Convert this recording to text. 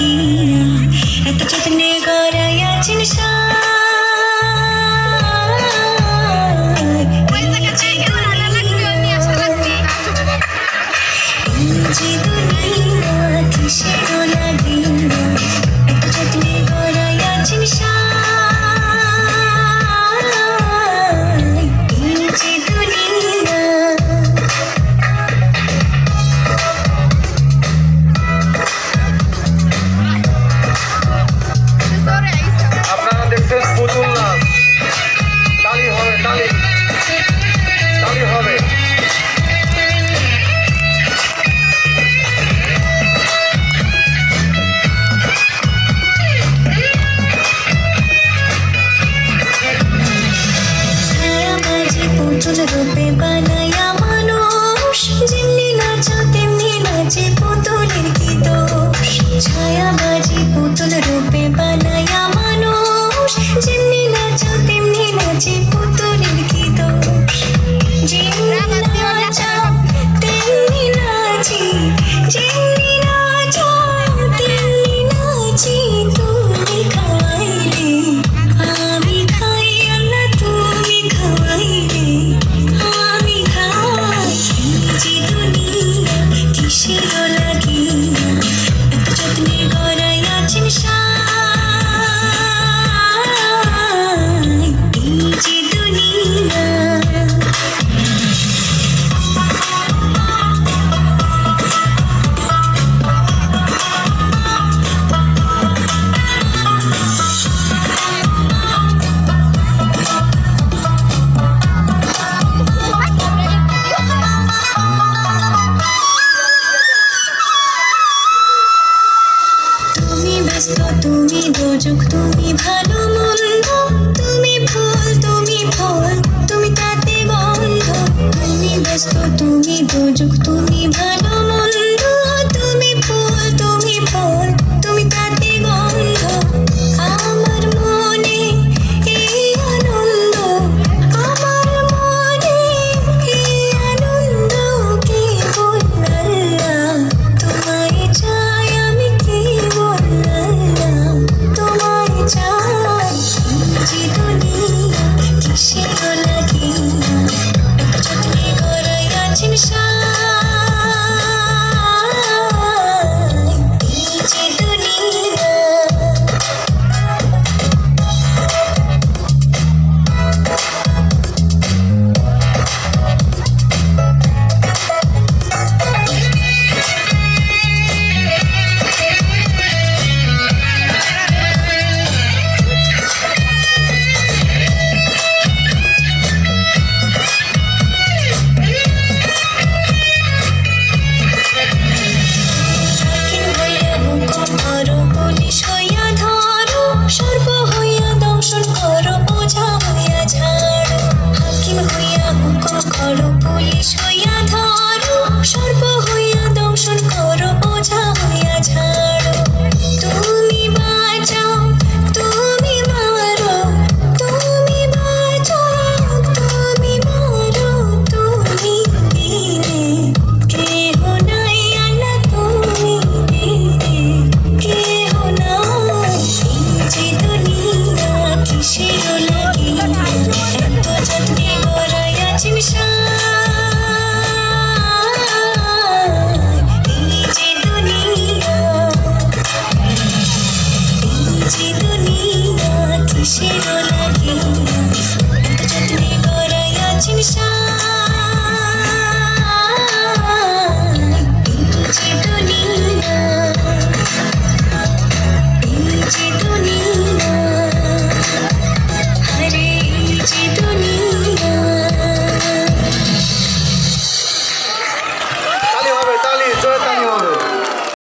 লাগিয়া এত যত্নে গড়াইয়াছেন যে দুনিয়া কিসের লাগিয়া এত যত্নে গড়াইয়াছেন যে দুনিয়া। আপনারা দেখছেন পুতুল নাচ, তালি হবে, তালি তালি হবে। পুতুল রূপে বানায়া মানুষ যেমনি নাচো তেমনি নাচে পুতুলের কি দোষ। ছায়াবাজি পুতুল রূপে বানায়া মানুষ যেমনি নাচো তেমনি নাচে পুতুলের কি দোষ। যেমনি নাচো তেমনি নাচি, যেমনি নাচো তেমনি নাচি, তুমি খাওয়াইলে আমি খাই আল্লাহ তুমি খাওয়াইলে আমি খাই। যে দুনিয়া কিসের লাগিয়া এত যত্নে গড়াইয়াছেন যে দুনিয়া। তুমি দোজক তুমি ভালো মন্দ, তুমি ফুল তুমি ফল তুমি তাতে গন্ধ। তুমি ব্যস্ত তুমি দোজক তুমি ভালো মন্দ, তুমি ফুল তুমি ফল তুমি তাতে গন্ধ। আমার মনে এই আনন্দ, আমার মনে এই আনন্দ কেবল আল্লাহ তোমায় চাই আমি কেবল আল্লাহ তোমায় চাই। যে দুনিয়া কিসের লাগিয়া এত যত্নে গড়াইয়াছেন যে দুনিয়া। পুলিশ হইয়া ধরো, সর্প হইয়া দংশন করো, বোঝা হইয়া ঝাড়ো। হাকিম হইয়া হুকুম করো, পুলিশ হইয়া ধরো, সর্প হইয়া দংশন করো, বোঝা হইয়া ঝাড়ো। তুমি বাঁচাও তুমি মারো, তুমি বাঁচাও তুমি মারো, তুমি দিনে কেহ নাই আল্লাহ তুমি দিনে কেহ নাই। যে দুনিয়া কিসের লাগিয়া এত যত্নে গড়াইয়াছেন যে দুনিয়া। যে দুনিয়া কিসের